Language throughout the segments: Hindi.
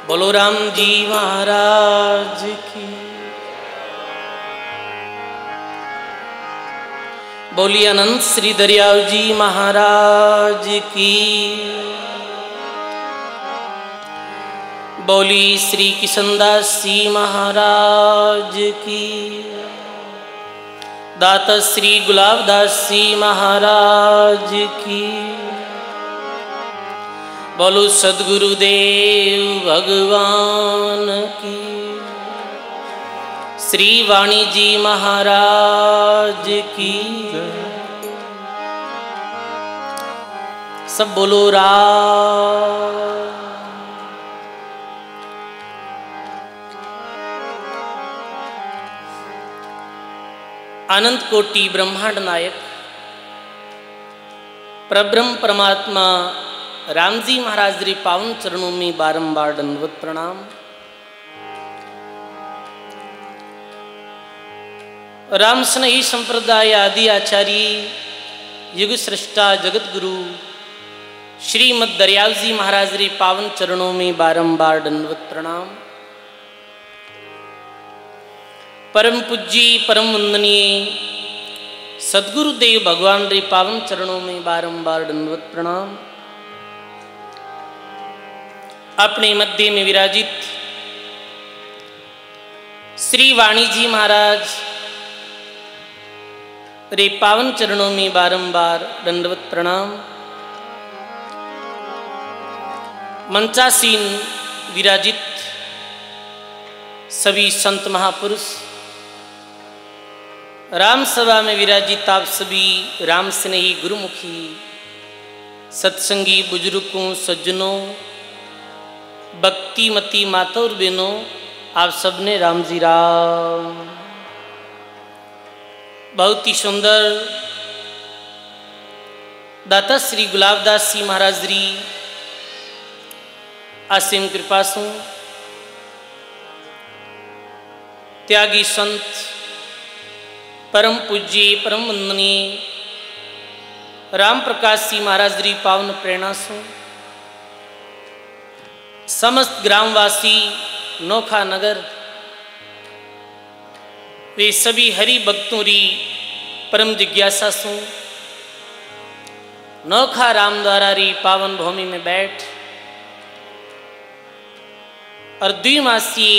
बोलो राम जी महाराज की। बोली अनंत श्री दरियाव जी महाराज की। बोली श्री किशनदास जी महाराज की। दाता श्री गुलाबदास जी महाराज की। बोलो सद्गुरुदेव भगवान की। श्री वाणी जी महाराज की। सब बोलो राम। अनंत कोटि ब्रह्मांड नायक परब्रह्म परमात्मा राम जी महाराज रे पावन चरणों में बारंबार दंडवत प्रणाम। राम स्नेही संप्रदाय आदि आचार्य युग सृष्टा जगत गुरु श्रीमद दरियाव जी महाराज रे पावन चरणों में बारंबार दंडवत प्रणाम। परम पूज्य परम वंदनीय सद्गुरुदेव भगवान रे पावन चरणों में बारंबार दंडवत प्रणाम। अपने मध्य में विराजित श्री वाणी जी महाराज रे पावन चरणों में बारंबार दंडवत प्रणाम। मंचासीन विराजित सभी संत महापुरुष, राम सभा में विराजित आप सभी राम स्नेही गुरुमुखी सत्संगी बुजुर्गों सज्जनों भक्तिमती माता और बहनों, आप सबने राम जी राम। बहुत ही सुंदर दाता श्री गुलाबदास जी महाराज री असीम कृपा सु त्यागी संत परम पूज्य परम वंदनीय राम प्रकाश जी महाराज री पावन प्रेरणा सु समस्त ग्रामवासी नोखा नगर वे सभी हरि भक्तों री परम जिज्ञासा सु नोखा राम द्वारा री पावन भूमि में बैठ और द्विमासीय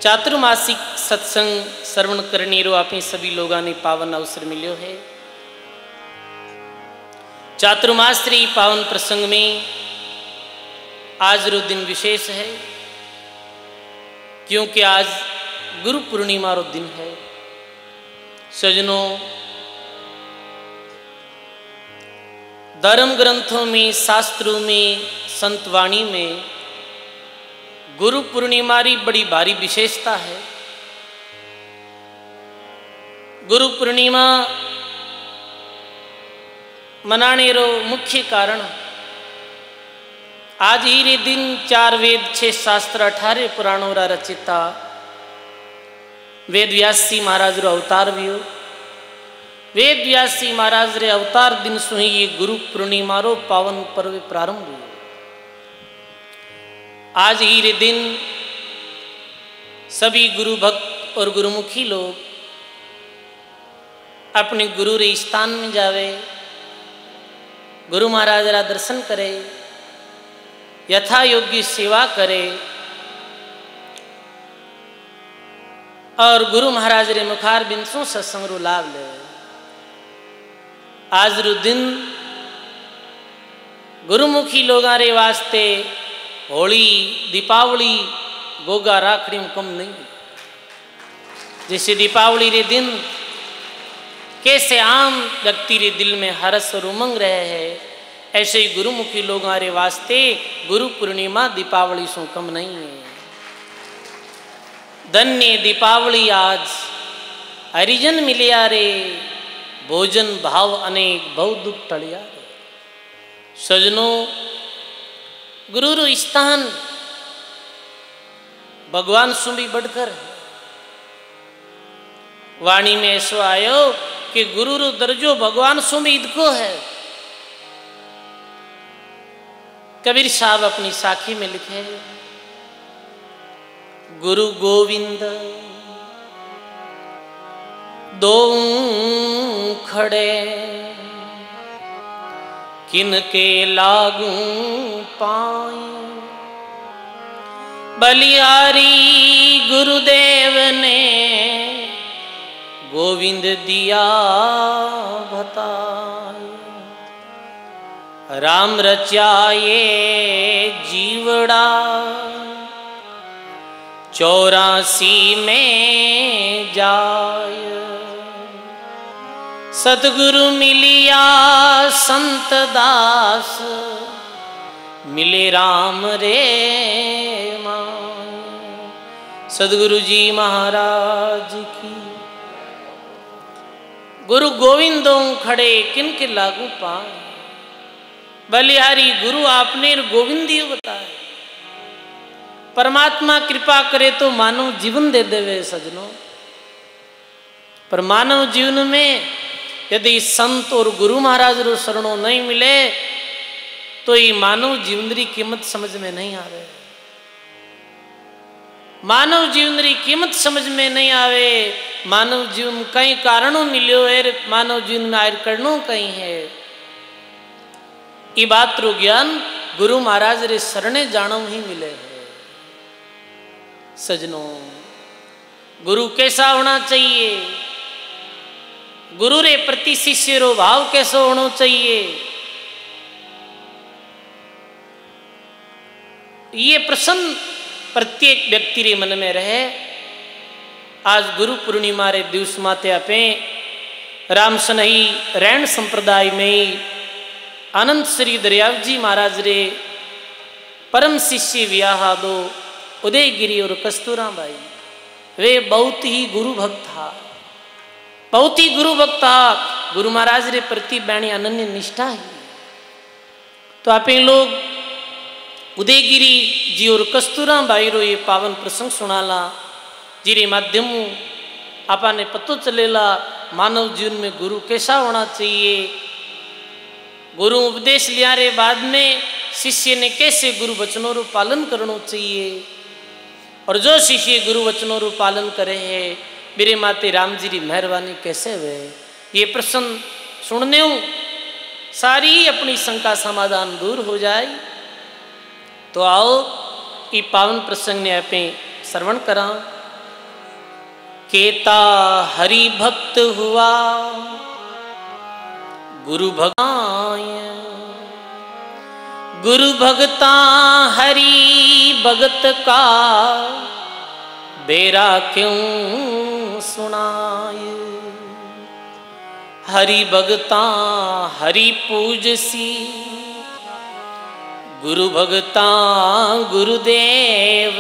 चातुर्मासिक सत्संग श्रवण करने रो आप सभी लोगों ने पावन अवसर मिलो है। चातुर्मास री पावन प्रसंग में आज रो दिन विशेष है, क्योंकि आज गुरु पूर्णिमा रो दिन है। सजनों, धर्म ग्रंथों में, शास्त्रों में, संतवाणी में गुरु पूर्णिमा री बड़ी भारी विशेषता है। गुरु पूर्णिमा मनाने रो मुख्य कारण आज ही रे दिन 4 वेद 6 शास्त्र 18 पुराणों रा रचिता वेद व्यास जी महाराज रो अवतार भी हो। वेद व्यास जी महाराज रे अवतार दिन सु ही ये गुरु पूर्णिमा रो पावन पर्व प्रारंभ हुआ। आज ही रे दिन सभी गुरु भक्त और गुरुमुखी लोग अपने गुरु रे स्थान में जावे, गुरु महाराज रा दर्शन करे, यथा योग्य सेवा करे और गुरु महाराज रे मुखार बिंसों सत्संग रो लाभ ले। आज रो दिन गुरुमुखी लोगां रे वास्ते होली दीपावली गोगा राखड़ी में कम नहीं। जैसे दीपावली रे दिन कैसे आम व्यक्ति रे दिल में हर्ष और उमंग रहे है, ऐसे ही गुरुमुखी लोगों रे वास्ते गुरु पूर्णिमा दीपावली सो कम नहीं है। धन्य दीपावली आज हरिजन मिलिया रे, भोजन भाव अनेक बहुत दुख टलिया रे। सजनों, गुरु रो स्थान भगवान सु भी बढ़कर है। वाणी में ऐसो आयो कि गुरु रो दर्जो भगवान सु भी इदको है। कबीर साहब अपनी साखी में लिखे, गुरु गोविंद दो खड़े, किनके लागू पाए। बलिहारी गुरुदेव ने गोविंद दिया बताए। राम रचाए जीवड़ा 84 में जाय। सतगुरु मिलिया संत दास, मिले राम रे माय। सदगुरु जी महाराज की। गुरु गोविंदों खड़े, किनके लागू पाए। बलिहारी गुरु आपने गोविंदी बताए। परमात्मा कृपा करे तो मानव जीवन दे देवे सजनों, पर मानव जीवन में यदि संत और गुरु महाराज रो शरणों नहीं मिले तो ये मानव जीवन की कीमत समझ में नहीं आ रहे। मानव जीवन की कीमत समझ में नहीं आवे। मानव जीवन कई कारणों मिलो है, मानव जीवन में आयर करनो कहीं है। ये बात रो ज्ञान गुरु महाराज रे शरणे जानो ही मिले है। सजनों, गुरु कैसा होना चाहिए, गुरु रे प्रति शिष्य रो भाव कैसा होना चाहिए, ये प्रश्न प्रत्येक व्यक्ति रे मन में रहे। आज गुरु पूर्णिमा रे दिवस माते आपे राम सनई रैन संप्रदाय में अनंत श्री दरियाव जी महाराज रे परम शिष्य व्याह दो उदयगिरी और कस्तूरा बाई। वे बहुत ही गुरु भक्त था, बहुत ही गुरु भक्त था। गुरु महाराज रे प्रति बैणी अनन्य निष्ठा है। तो आप लोग उदयगिरी जी और कस्तूरा बाई रो ये पावन प्रसंग सुनाला, जिरे माध्यम आपा ने पतो चलेला मानव जीवन में गुरु कैसा होना चाहिए। गुरु उपदेश लिया रे बाद में शिष्य ने कैसे गुरु वचनों रो पालन करना चाहिए, और जो शिष्य गुरु वचनों रो पालन करे है मेरे माते राम जी की मेहरबानी कैसे वे। ये प्रश्न सुनने सारी अपनी शंका समाधान दूर हो जाए। तो आओ ये पावन प्रसंग ने आप श्रवण करा। केता हरि भक्त हुआ गुरु भगाय, गुरु भगता हरि भगत का बेरा क्यों सुनाय। हरि भगता हरि पूजसी, गुरु भगता गुरुदेव।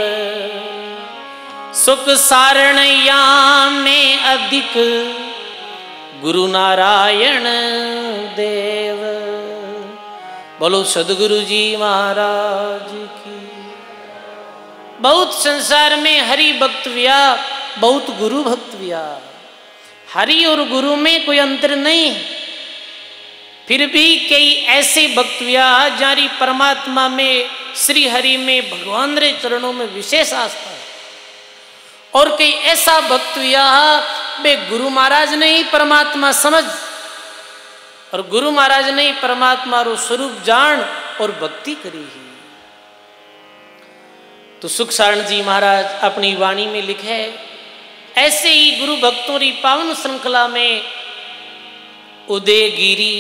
सुख सारणया में अधिक गुरु नारायण देव। बोलो सदगुरु जी महाराज की। बहुत संसार में हरि भक्त व्या, बहुत गुरु भक्त व्या। हरि और गुरु में कोई अंतर नहीं है। फिर भी कई ऐसे भक्त व्या जारी परमात्मा में, श्री हरि में, भगवान रे चरणों में विशेष आस्था है। और कई ऐसा भक्त व्या बे गुरु महाराज ने ही परमात्मा समझ, और गुरु महाराज ने ही परमात्मा रो स्वरूप जान और भक्ति करी ही। तो सुख सारण जी महाराज अपनी वाणी में लिखे, ऐसे ही गुरु भक्तों की पावन श्रृंखला में उदयगिरी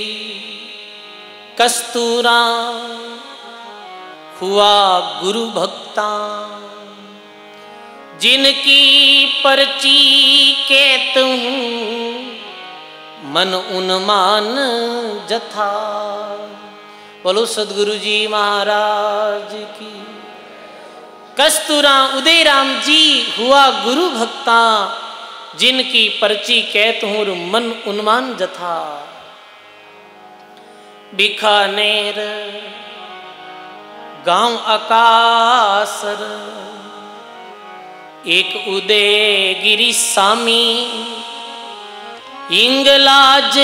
कस्तूरा हुआ गुरु भक्ता। जिनकी पर्ची कहत हूँ मन उन्मान जथा। बोलो सदगुरु जी महाराज की। कस्तूरा उदय राम जी हुआ गुरु भक्ता, जिनकी पर्ची कहत हूँ मन उन्मान जथा। बीकानेर गांव आकासर, एक उदयगिरी सामी। इंगलाज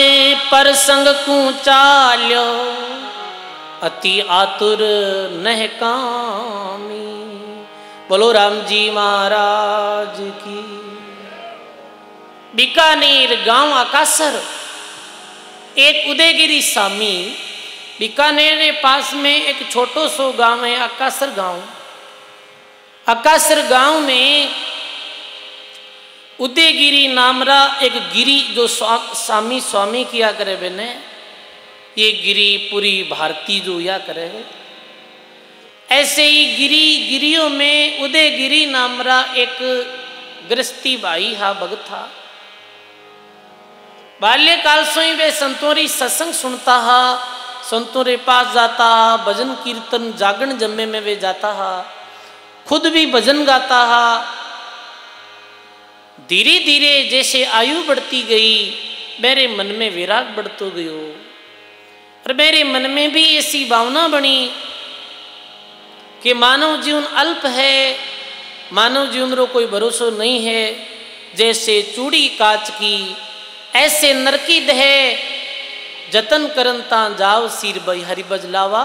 परसंग को चाल्यो, अति आतुर नह कामी। बोलो राम जी महाराज की। बीकानेर गांव अकासर, एक उदयगिरी स्वामी। बीकानेर के पास में एक छोटो सो गांव है अकासर गांव। अकासर गांव में उदयगिरी नामरा एक गिरी जो स्वामी किया करे बने, ये गिरी पूरी भारती जो या करे। ऐसे ही गिरियों में उदयगिरी नामरा एक गृहस्थी भाई हा भगत था। बाल्यकाल से ही वे संतों री सत्संग सुनता हा, संतों रे पास जाता हा, भजन कीर्तन जागरण जम्मे में वे जाता हा, खुद भी भजन गाता हा। धीरे धीरे जैसे आयु बढ़ती गई, मेरे मन में विराग बढ़तो गयो और मेरे मन में भी ऐसी भावना बनी कि मानव जीवन अल्प है, मानव जीवन रो कोई भरोसा नहीं है। जैसे चूड़ी कांच की ऐसे नरकी दह, जतन करन ता जाओ सिर बई हरि बजलावा।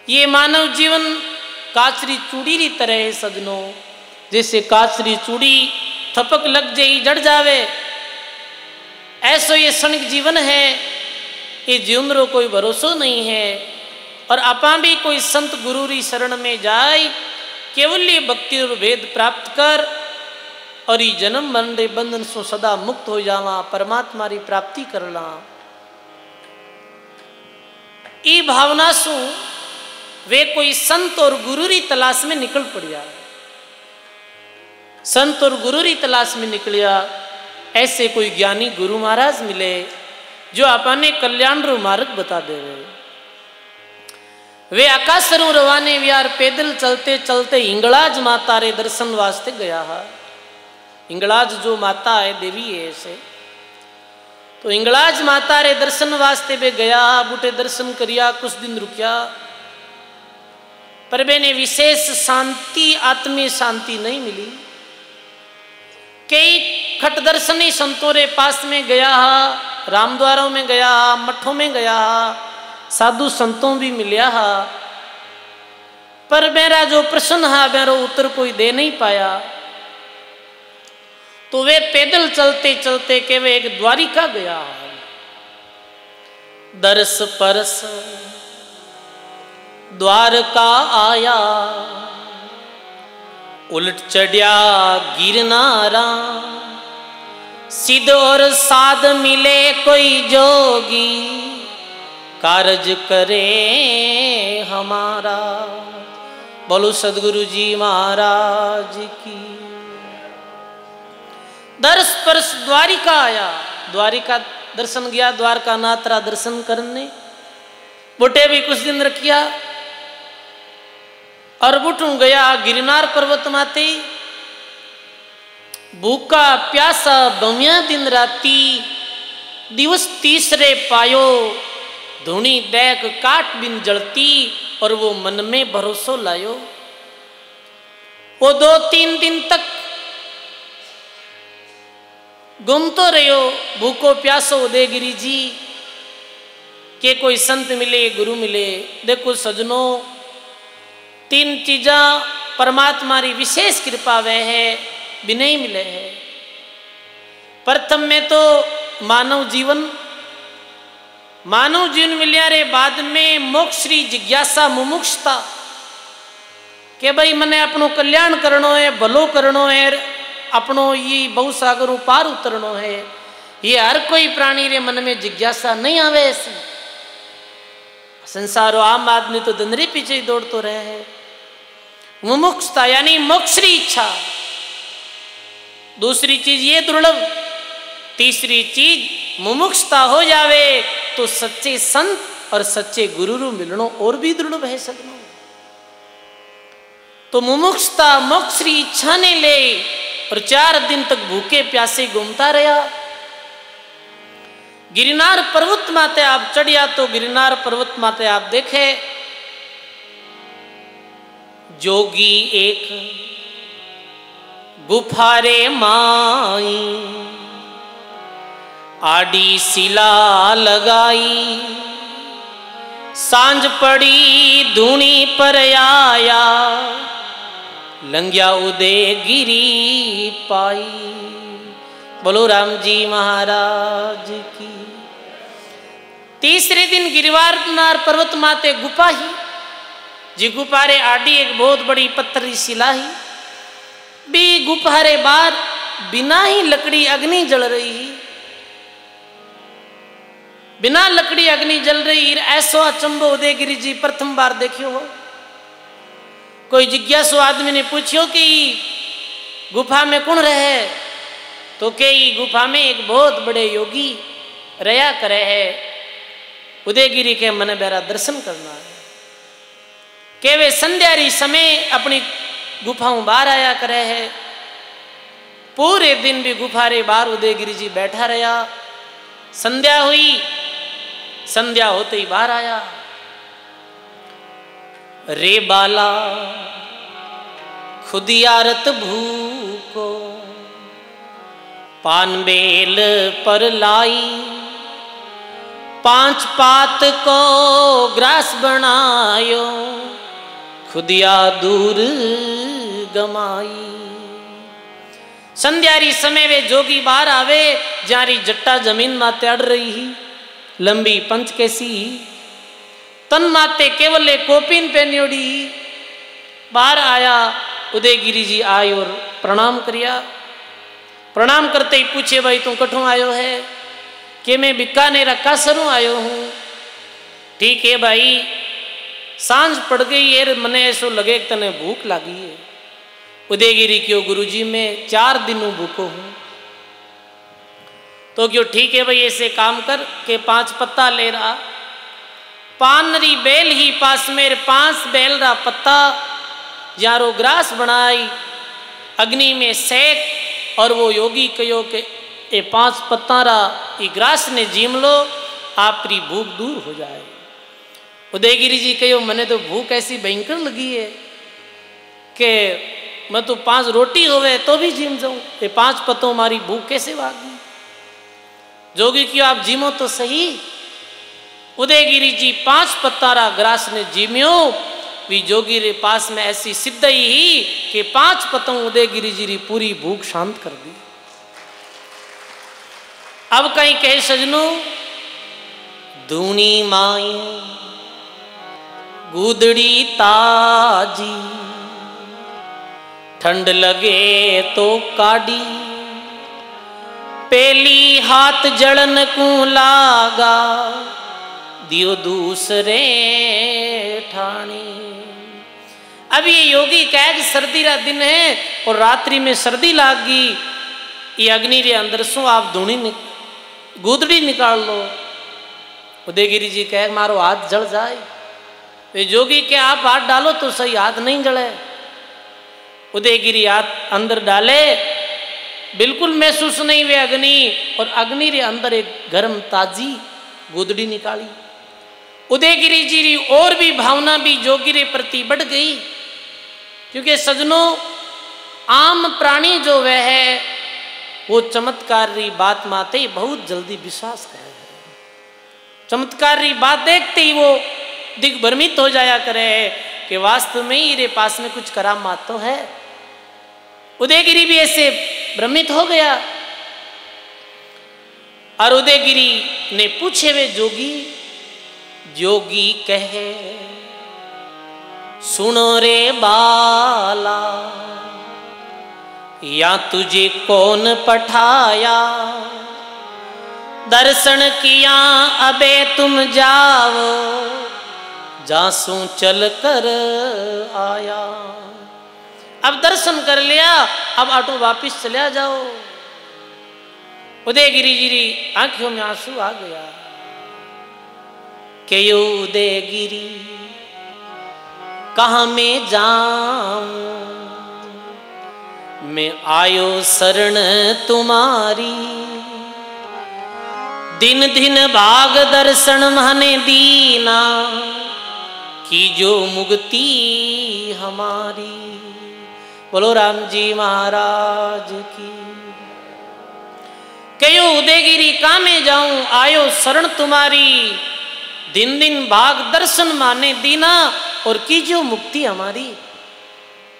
ये मानव जीवन काचरी चूड़ी री तरह है सजनों। जैसे काचरी चूड़ी थपक लग जाई जड़ जावे, ऐसो ये क्षणिक जीवन है। ये जीवन रो कोई भरोसा नहीं है। और आपा भी कोई संत गुरु री शरण में जाए, केवल्य भक्ति और भेद प्राप्त कर और ये जन्म मरण रे बंधन से सदा मुक्त हो जावा, परमात्मा री प्राप्ति करला। ई भावना सु वे कोई संत और गुरु री तलाश में निकल पड़िया। संत और गुरु री तलाश में निकलिया। ऐसे कोई ज्ञानी गुरु महाराज मिले जो अपने कल्याण रो मार्ग बता दे रहे। वे आकाशरू रवाने व्यार पैदल चलते चलते हिंगलाज माता रे दर्शन वास्ते गया है। हिंगलाज जो माता है देवी है ऐसे, तो हिंगलाज माता रे दर्शन वास्ते वे गया, बूटे दर्शन करिया, कुछ दिन रुकिया। पर मैंने विशेष शांति, आत्मीय शांति नहीं मिली। कई खट दर्शनी संतों रे पास में गया, रामद्वारों में गया, मठों में गया, साधु संतों भी मिलिया, पर मेरा जो प्रश्न है मेरा उत्तर कोई दे नहीं पाया। तो वे पैदल चलते चलते के वे एक द्वारिका गया। दरस परस द्वारका आया, उलट चढ़िया गिरनारा। सिद्ध और साध मिले कोई जोगी, कारज करे हमारा। बोलो सदगुरु जी महाराज की। दर्श परस द्वारिका आया, द्वारिका दर्शन गया, द्वारका नाथरा दर्शन करने। बुटे भी कुछ दिन रखिया और बुटू गया गिरनार पर्वत माते। भूखा प्यासा बमिया दिन राती, दिवस तीसरे पायो। धुनी देख काट बिन जलती, और वो मन में भरोसा लायो। वो 2-3 दिन तक घूमतो रहो, भूखो प्यासो उदयगिरी जी के कोई संत मिले, गुरु मिले। देखो सजनों, 3 चीजा परमात्मा री विशेष कृपा वह है, बिना मिले है। प्रथम में तो मानव जीवन मिलिया रे बाद में मोक्ष री जिज्ञासा, मुमुक्षता के भाई मने अपनो कल्याण करनो है, भलो करनो है, अपनो ये बहुसागर पार उतरनो है। ये हर कोई प्राणी रे मन में जिज्ञासा नहीं आवे। ऐसे संसारो आम आदमी तो धंधरे पीछे ही दौड़तो रहे है। मुमुक्षता यानी मोक्ष री इच्छा। दूसरी चीज ये दुर्लभ। तीसरी चीज मुमुक्षता हो जावे तो सच्चे संत और सच्चे गुरु रू मिलनो और भी दुर्लभ है सजनों। तो मुमुक्षता मोक्ष री इच्छा ने ले और 4 दिन तक भूखे प्यासे घूमता रहा। गिरनार पर्वत माते आप चढ़िया तो गिरनार पर्वत माते आप देखे जोगी एक गुफारे माई, आड़ी शिला लगाई। सांझ पड़ी धूनी पर आया, लंघ्या उदयगिरी पाई। बोलो राम जी महाराज की। तीसरे दिन गिरवार नार पर्वत माते गुफा ही, जी गुफारे आडी एक बहुत बड़ी पत्थरी शिला ही, भी गुफारे बार बिना ही लकड़ी अग्नि जल रही ही, बिना लकड़ी अग्नि जल रही। ऐसो अचंबो उदयगिरी जी प्रथम बार देखियो हो। कोई जिज्ञासु आदमी ने पूछियो कि गुफा में कौन रहे, तो के गुफा में एक बहुत बड़े योगी रहा करे है, उदयगिरी के मन बेरा दर्शन करना है। के वे संध्यारी समय अपनी गुफाओं बाहर आया करे है। पूरे दिन भी गुफा रे बाहर उदयगिरी जी बैठा रहा। संध्या हुई, संध्या होते ही बाहर आया। रे बाला खुदियारत भूको, पान बेल पर लाई, 5 पात को ग्रास बनायो, खुदिया दूर गमाई। संध्यारी समय वे जोगी बाहर आवे, जारी जट्टा जमीन माते अड़ रही ही, लंबी पंच कैसी तन माते केवल एक कोपिन पहनियोड़ी। बाहर आया, उदयगिरी जी आए और प्रणाम करिया। प्रणाम करते ही पूछे, भाई तू कठों आयो है? कि मैं बीकानेर कासरों आयो हूँ। ठीक है भाई, सांझ पड़ गई है, मने ऐसो लगे कि तने भूख लगी है। उदयगिरी क्यों गुरुजी मैं 4 दिनों भूखो हूँ। तो क्यों ठीक है भाई, ऐसे काम कर के 5 पत्ता ले रहा, पानरी बेल ही पास मेरे 5 बेल रा पत्ता यारो ग्रास बनाई, अग्नि में सेक, और वो योगी कहो के ये 5 पत्ता रा ये ग्रास ने जीम लो, आपरी भूख दूर हो जाए। उदयगिरी जी कहो, मने तो भूख ऐसी भयंकर लगी है कि मैं तो 5 रोटी होवे तो भी जीम जाऊं, ये 5 पत्तों मारी भूख कैसे भागी। जोगी क्यों आप जीमो तो सही। उदयगिरी जी 5 पत्ता रा ग्रास ने जीम्यो। वी जोगी रे पास में ऐसी सिद्धई ही कि 5 पत्तों उदयगिरी जी री पूरी भूख शांत कर दी। अब कहीं कहे सजनू, दूनी माई गुदड़ी ताजी, ठंड लगे तो काडी, पेली हाथ जड़न को लागा, दियो दूसरे ठाणी। अब ये योगी कहे कि सर्दी रा दिन है और रात्रि में सर्दी लागी, ये अग्नि रे अंदर सो आप धूनी गुदड़ी निकाल लो। उदयगिरी जी कहे मारो हाथ जल जाए। वे जोगी के आप हाथ डालो तो सही, हाथ नहीं जले। उदयगिरी हाथ अंदर डाले, बिल्कुल महसूस नहीं हुए अग्नि, और अग्नि रे अंदर एक गर्म ताजी गुदड़ी निकाली। उदयगिरी जी री और भी भावना भी जोगी रे प्रति बढ़ गई, क्योंकि सजनों आम प्राणी जो वह है वो चमत्कार री बात माते ही बहुत जल्दी विश्वास करे। चमत्कार री बात देखते ही वो दिग्भ्रमित हो जाया करे कि वास्तव में ही रे पास में कुछ करामात तो है। उदयगिरी भी ऐसे भ्रमित हो गया, और उदयगिरी ने पूछे वे जोगी, जोगी कहे सुनो रे बाला, या तुझे कौन पठाया, दर्शन किया अबे तुम जाओ, जासू चल कर आया। अब दर्शन कर लिया, अब ऑटो वापिस चले जाओ। उदयगिरी जी री आंखों में आंसू आ गया कि यो उदयगिरी कहाँ में जाऊं, मैं आयो शरण तुम्हारी, दिन दिन भाग दर्शन माने दीना, की जो मुक्ति हमारी। बोलो राम जी महाराज की। कहो उदयगिरी कहाँ में जाऊं, आयो शरण तुम्हारी, दिन दिन भाग दर्शन माने दीना और कीजो मुक्ति हमारी।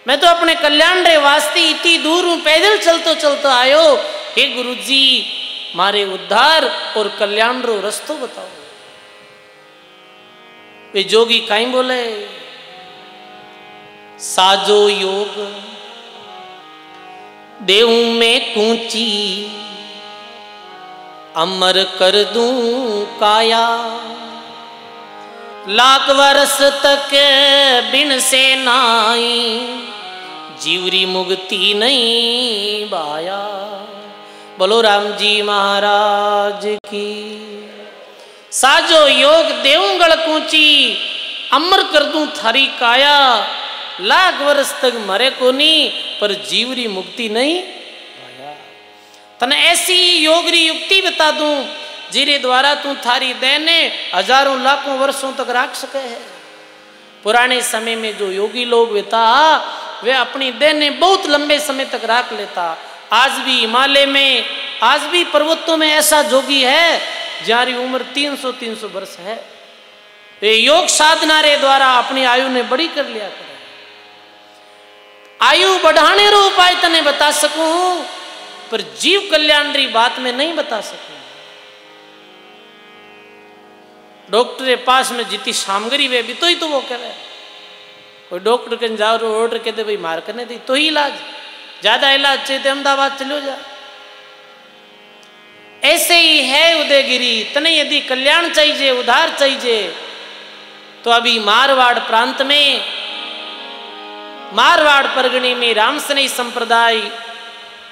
मैं तो अपने कल्याण रे वास्ते इतनी दूर हूं, पैदल चलतो चलतो आयो। हे गुरुजी मारे उद्धार और कल्याण रो रस्तो बताओ। वे जोगी काई बोले, साजो योग देऊं मैं कूची, अमर कर दूं काया, लाख वर्ष तक बिन से नाई, जीवरी मुक्ति नहीं बाया। बोलो राम जी महाराज की। साजो योग देऊं गढ़ कूची, अमर कर दूं थारी काया, लाख वर्ष तक मरे को नहीं पर जीवरी मुक्ति नहीं पाया। तने ऐसी योगरी युक्ति बता दूं जिरे द्वारा तू थारी देने हजारों लाखों वर्षों तक रख सके है। पुराने समय में जो योगी लोग बेता वे अपनी देने बहुत लंबे समय तक रख लेता। आज भी हिमालय में, आज भी पर्वतों में ऐसा जोगी है जारी उम्र 300 वर्ष है। वे योग साधना रे द्वारा अपनी आयु ने बड़ी कर लिया करे। आयु बढ़ाने रो उपाय तने बता सकूं पर जीव कल्याण री बात में नहीं बता सकूं। डॉक्टर के पास में जितनी सामग्री वे भी तो ही तो वो करे। कोई डॉक्टर के जाओ रो ऑर्डर कहते भाई मार करने दी तो ही इलाज, ज्यादा इलाज चाहिए तो अहमदाबाद चलो जा। ऐसे ही है उदयगिरी। तने यदि कल्याण चाहिए, उद्धार चाहिए तो अभी मारवाड़ प्रांत में, मारवाड़ परगणे में रामसनई संप्रदाय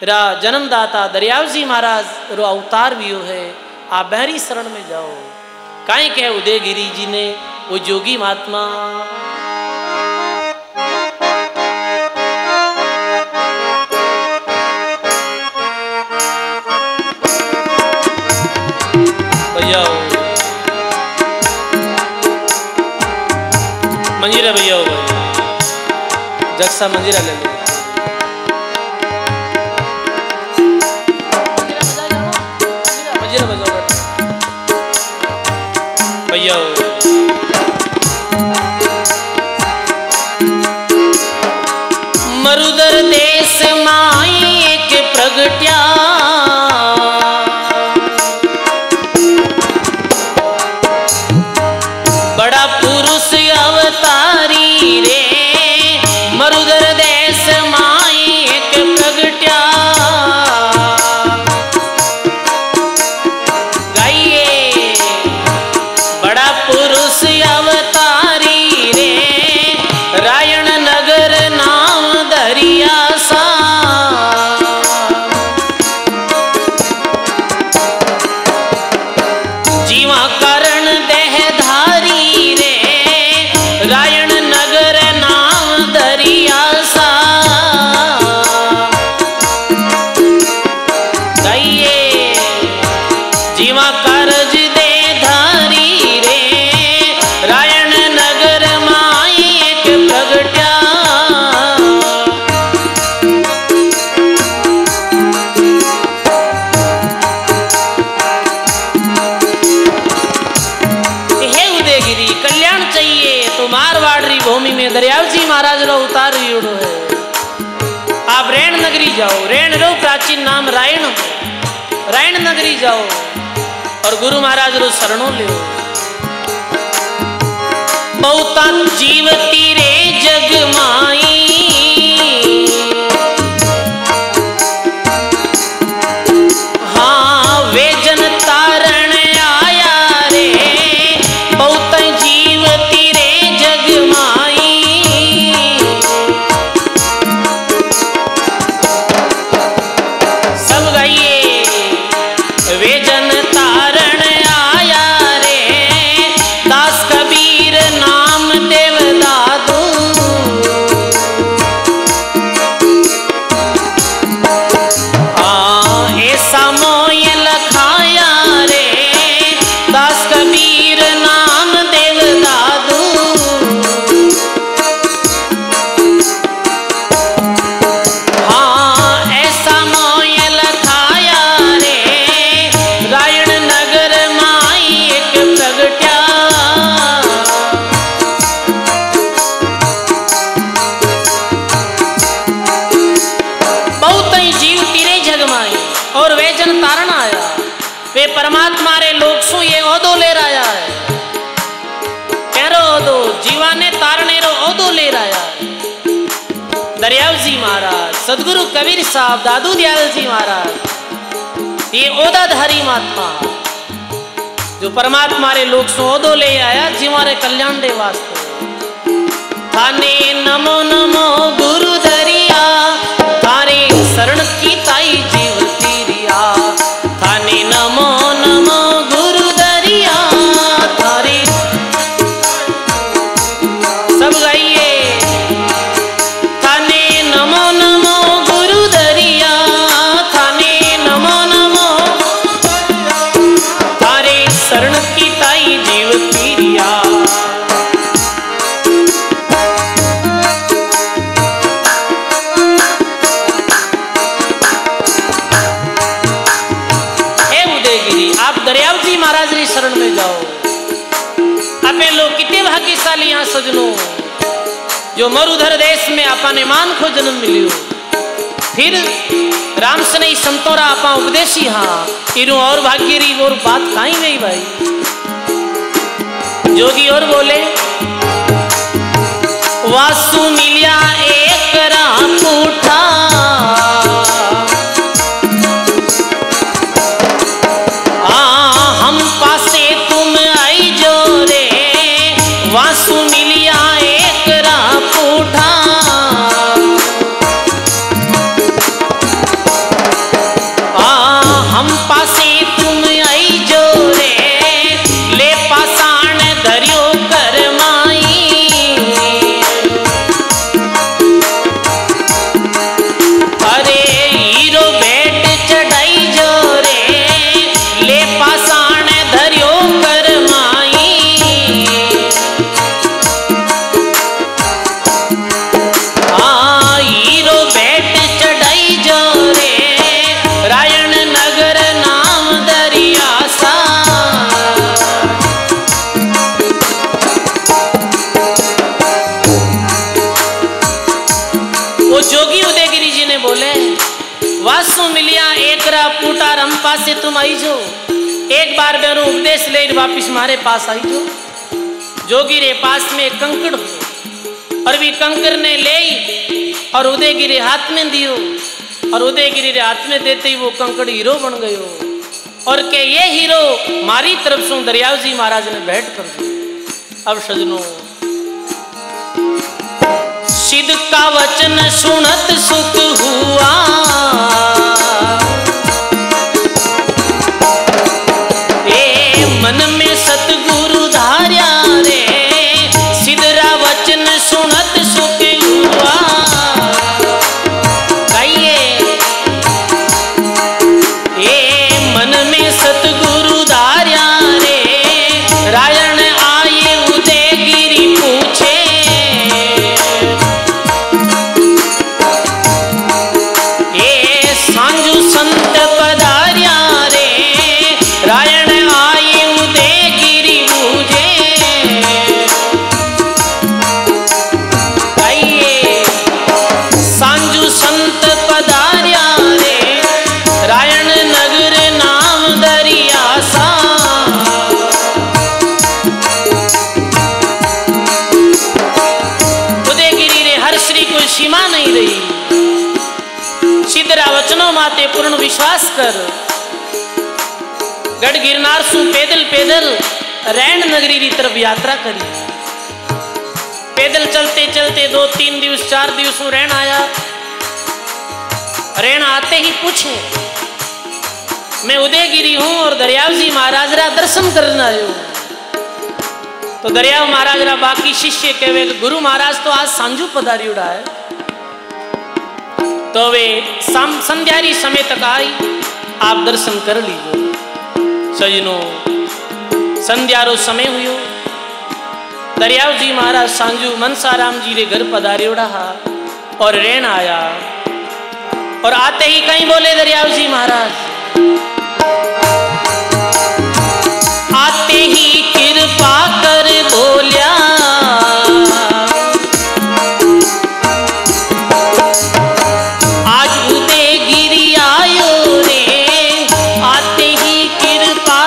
रा जन्मदाता दरियावजी महाराज रो अवतार भी है। आप बहरी शरण में जाओ। काई कहे उदयगिरी जी ने वो जोगी महात्मा भैया मंजीरा भैया हो भाई जगसा मंजीरा ले लो। मंजीरा बजाओ भैया। मरुदर देश माई एक प्रगट्या, बड़ा पुरुष अवतारी रे। मरुदर देश माई एक प्रगट्या, गाइए बड़ा पुरुष अवतारी रे। रायण नगर नाम दरिया सा, जीवा करण देहधारी रे। रायण नगर नाम दरिया सा, गाइए जीवा करज देधारी रे। रायण नगर माई एक प्रगट्या, हे उदयगिरी कल्याण चाहिए तो मारवाड़ी भूमि में दरियावजी महाराज रो उतार है। आप रैण नगरी जाओ। रैण रो प्राचीन नाम रायण, रायण नगरी जाओ और गुरु महाराज रो शरणों ले। बहुता जीवती रे जग माई, हाँ वे जन तारण आया रे। बहुत जीवती रे जग माई, सब गाइए वे जन तारण आया रे। दास कबीर नाम देव दादू, परमात्मा रे लोक सु ये ओदो ले रहा है, केरो ओदो जीवा ने तारने रो ओदो ले रहा है। दरियाव जी महाराज, सदगुरु कबीर साहब, दादू दयाल जी महाराज, ये ओदाधारी महात्मा जो परमात्मा रे लोक सु ओदो ले आया जीवा रे कल्याण दे वास्ते। थाने नमो नमो गुरु दरिया, थारे शरण की ताई जीव तीरिया। थाने नमो नमो गुरु दरिया, थारे सब गाइए। थाने नमो नमो गुरु दरिया, थाने नमो नमो, थारे शरण की ताई जीव तीरिया। दरियाव जी महाराज री शरण में जाओ। आपे लोग कितने भाग्यशाली यहाँ सजनों, जो मरुधर देश में आपा ने मान को जन्म मिलियो। फिर राम सने संतोरा आपा उपदेशी हाँ इरू और भाग्य री और बात कहीं नहीं भाई। जोगी और बोले वासु मिलिया एक रापूठा, वासु मिलिया एक रापूठा। हम पासे तुम आई जो रे, ले पासाण धरियो कर माई। अरे हीरो बैठ चढ़ाई जो रे, ले पासाण धरियो कर माई। जोगी उदयगिरी जी ने बोले वासु मिलिया एक रापूठा, हम पासे तुम आई जो। एक बार बेरू उपदेश ले वापिस मारे पास आई जो। जोगी रे पास में कंकड़ हो और भी कंकड़ ने ले और उदयगिरी हाथ में दियो, और उदयगिरी रे हाथ में देते ही वो कंकड़ हीरो बन गयो। और के ये हीरो मारी तरफ से दरियाव जी महाराज ने भेंट कर दिया। अब सजनों सिद्ध का वचन सुनत सुख हुआ, ए मन में सतगुरु धार्या रे। सिद्धरा वचन सुनत सुख हुआ, गाइए। ए मन में सतगुरु धार्या रे, रायण आए उदयगिरी पूछे। संत पधार्या रे, रायण आए उदयगिरी मुझे। आइए सांजू संत पधार्या रे, रायण नगर नाम दरिया सा। उदयगिरी रे हर श्री कोई सीमा नहीं रही। सिद्धरा वचनों माते पूर्ण विश्वास कर गढ़ गिरनार सु पैदल पैदल रैन नगरी की तरफ यात्रा करी। पैदल चलते चलते 2-3 दिवस 4 दिवस रैन आया। रैन आते ही पूछे मैं उदयगिरी हूं और दरियाव जी महाराज रा दर्शन करना आयो। तो दरियाव महाराज रा बाकी शिष्य कहे गुरु महाराज तो आज सांझू पधारी उड़ा है। तो वे संध्यारी समय तक आई, आप दर्शन कर लीजिए। सजनों संध्या रो समय हुयो। दरियाव जी महाराज सांजू मनसाराम जी रे घर पधार्योड़ा और रैन आया। और आते ही कहीं बोले दरियाव जी महाराज, आते ही कृपा कर बोलिया, आज उदयगिरी आयो रे। आते ही कृपा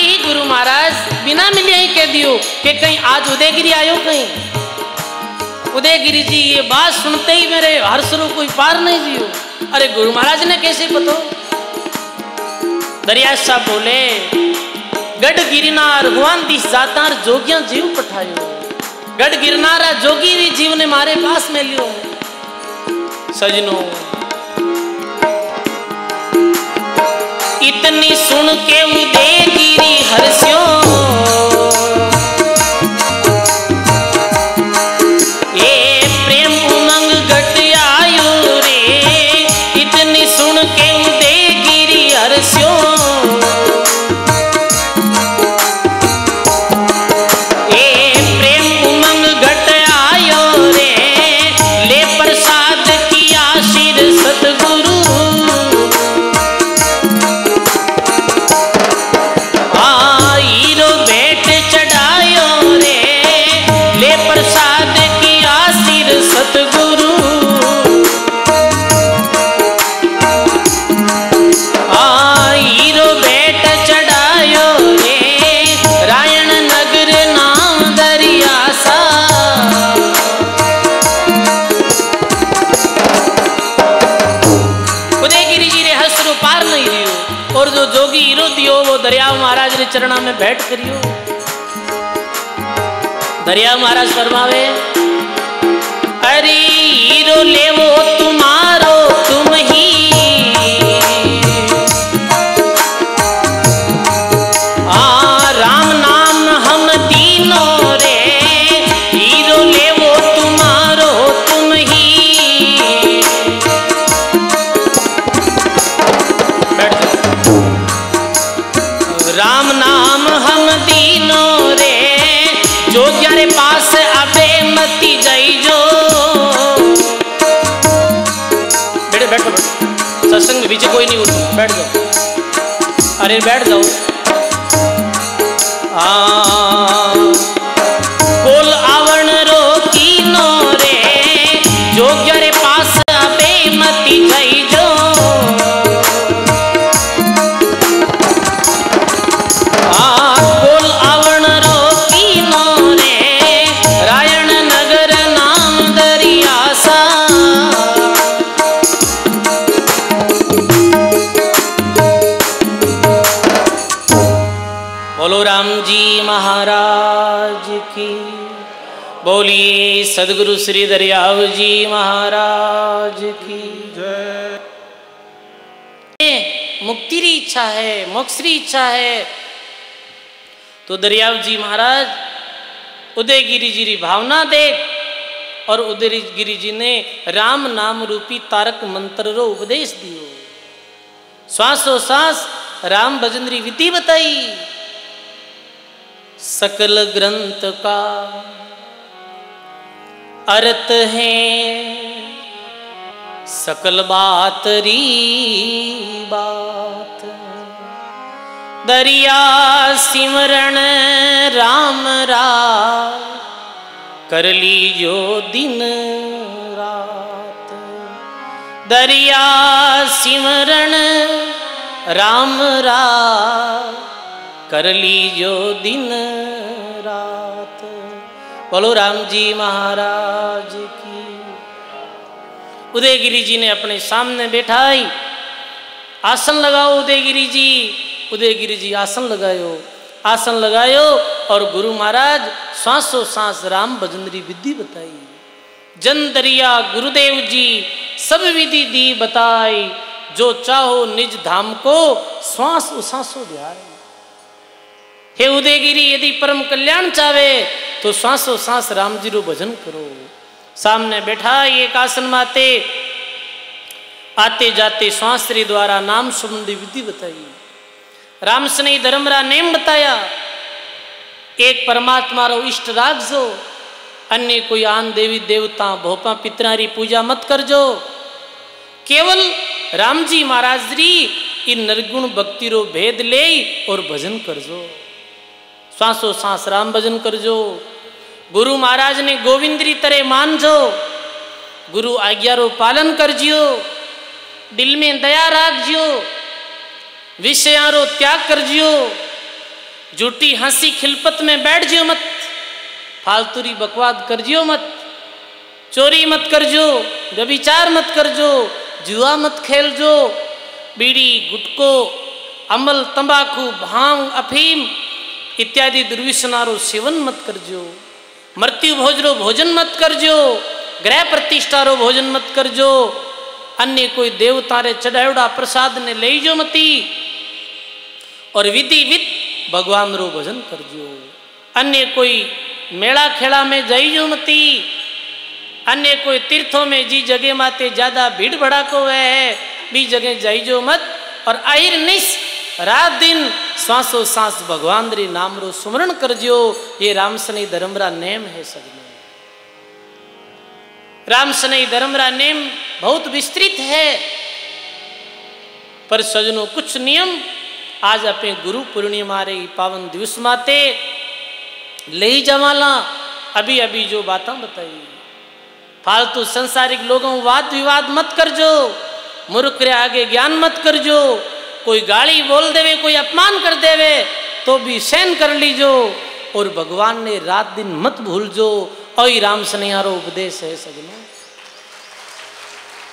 ही गुरु महाराज बिना मिले ही कह दियो कि कहीं आज उदयगिरी आयो कहीं। उदयगिरी जी ये बात सुनते ही मेरे हर्षरू कोई पार नहीं जियो। अरे गुरु महाराज ने कैसे पतो? दरिया साहब बोले गढ़ गिरनार भगवान दिस जातार जोगिया जीव पठायो। गढ़ गिरनारा जोगी भी जीव ने मारे पास में लियो। सजनों इतनी सुन के उदयगिरी हर्ष्यो, ये प्रेम उमंग घट आयो रे। इतनी सुन के उदयगिरी हर्ष्यो, ये प्रेम उमंग घट आयो रे। ले प्रसाद किया शिर सतगुरु, प्रसाद किया सिर सतगुरु। हीरो बेट चढ़ायो रे रायण नगर नाम दरिया सा। उदयगिरी जी रे हसरो पार नहीं रियो और जो जोगी हीरो दियो वो दरिया महाराज रे चरणा में बैठ करियो। दरिया महाराज फरमावे अरे हीरो ले वो तुम्हारो तुम ही। राम नाम हम तीनों रे। हीरो ले वो तुम्हारो तुम ही। बैठ जाओ। राम नाम हम तीनों रे, जो ग्यारे पास अबे मती जाई जो। बैठो बैठो बैठो, सत्संग में पीछे कोई नहीं उठो, बैठ जाओ। अरे बैठ जाओ। बोल आवण रो कीनो रे, जो ग्यारे पास अबे मती जाई जो। बोल आवण रो कीनो रे रायण नगर नाम दरिया सा। बोलो राम जी महाराज की, बोलिए सदगुरु श्री दरियाव जी महाराज की जय। मुक्ति री इच्छा है, मोक्ष री इच्छा है तो दरियाव जी महाराज उदयगिरी जी री भावना देख और उदयगिरी जी ने राम नाम रूपी तारक मंत्र रो उपदेश दियो। श्वासो श्वास राम भजन री विधि बताई। सकल ग्रंथ का अर्थ है सकल बात री बात। दरिया सिमरण राम राम कर लीजो दिन रात। दरिया सिमरण राम राम कर लीजो दिन रात। बोलो राम जी महाराज की। उदयगिरी जी ने अपने सामने बैठाई। आसन लगाओ उदयगिरी जी। उदयगिरी जी आसन लगायो, आसन लगायो और गुरु महाराज श्वासो श्वास राम भजनरी विधि बताई। जन दरिया गुरुदेव जी सब विधि दी बताई। जो चाहो निज धाम को श्वास उसासो ध्यान। हे उदयगिरी यदि परम कल्याण चाहे तो श्वासो श्वास राम जी रो भजन करो। सामने बैठा एक आसन माते आते जाते श्वास रे द्वारा नाम संबंधी विधि बताई। राम स्नेही धर्म रा नेम बताया। एक परमात्मा रो इष्ट राखजो, अन्य कोई आन देवी देवता भोपा पितरा री पूजा मत करजो। केवल राम जी महाराज री इन निर्गुण भक्ति रो भेद ले और भजन करजो। श्वासो श्वास राम भजन करजो। गुरु महाराज ने गोविंद री तरह मानजो। गुरु आज्ञा रो पालन करजियो। दिल में दया राखजियो। विषयारो त्याग करजियो। झूठी हंसी खिलपत में बैठ जियो मत, फालतूरी बकवाद कर जियो मत, चोरी मत कर जो, व्यभिचार मत कर जो, जुआ मत खेल जो, बीड़ी गुटको अमल तंबाकू भांग अफीम इत्यादि दुर्व्यसनारो सेवन मत कर जो, मृत्यु भोजरो भोजन मत कर जो, ग्रह प्रतिष्ठारो भोजन मत कर जो, अन्य कोई देवता रे चढ़ावड़ा प्रसाद ने ले जो मती, और विधि विध भगवान रो भजन कर जो, अन्य कोई मेला खेला में जाई जो मती, अन्य कोई तीर्थों में जी जगह माते ज्यादा भीड़ भड़ाको है भी जगह जाई जो मत, और आहिर निस रात दिन सांसों सांस भगवान रे नाम रो सुमरण कर जो। ये राम सनई धर्म रा नेम है सजनो। राम सनई धर्म रा नेम बहुत विस्तृत है, पर सजनो कुछ नियम आज अपने गुरु पूर्णिमा रे पावन दिवस माते ले जमाला। अभी अभी जो बातें बताई, फालतू संसारिक लोगों वाद विवाद मत कर जो, मूर्ख रे आगे ज्ञान मत कर जो, कोई गाली बोल देवे कोई अपमान कर देवे तो भी सहन कर लीजो, और भगवान ने रात दिन मत भूल जो। और राम सनैयारो उपदेश है सजनो।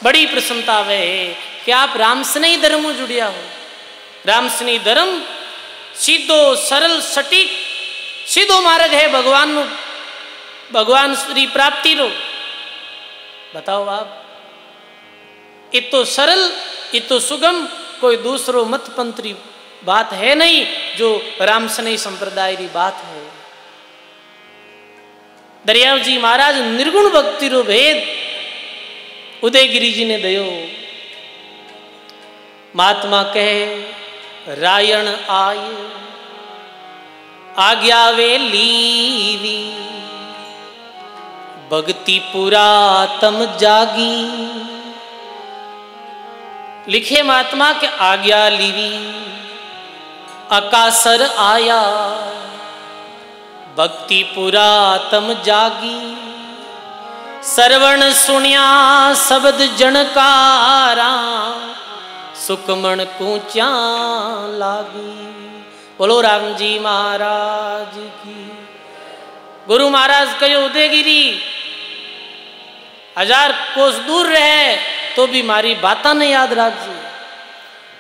बड़ी प्रसन्नता है कि आप राम सनई धर्म में जुड़िया हो। राम सनई धर्म सीधो सरल सटीक सीधो मार्ग है भगवान श्री प्राप्ति रो। बताओ आप, इतो सरल इतो सुगम कोई दूसरो मतपंथी बात है नहीं जो राम सनई संप्रदाय की बात है। दरियाव जी महाराज निर्गुण भक्ति रो भेद उदयगिरी जी ने दयो। महात्मा कहे रायण आय आज्ञा वे लीवी, भक्ति पुरा तम जागी। लिखे महात्मा के आज्ञा लीवी अकासर आया, भक्ति पुरा तम जागी। सरवण सुनिया शब्द जनकारा, सुकमण कूचा लागी। बोलो राम जी महाराज की। गुरु महाराज कहो उदयगिरी 1000 कोस दूर रहे तो भी मारी बातें नहीं याद रखिए।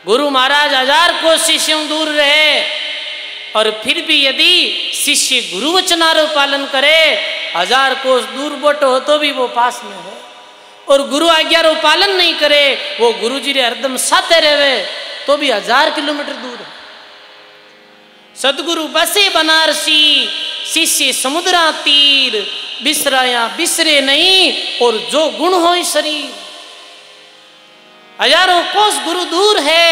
गुरु महाराज 1000 कोस शिष्यों दूर रहे और फिर भी यदि शिष्य गुरु वचनारो पालन करे, 1000 कोस दूर बोटो हो तो भी वो पास में है, और गुरु आज्ञा रो पालन नहीं करे, वो गुरु जी रे हरदम साथे रहे तो भी 1000 किलोमीटर दूर है। सदगुरु बसे बनारसी, शिष्य समुद्रा तीर, बिसराया बिसरे नहीं, और जो गुण हो शरीर। 1000 कोस गुरु दूर है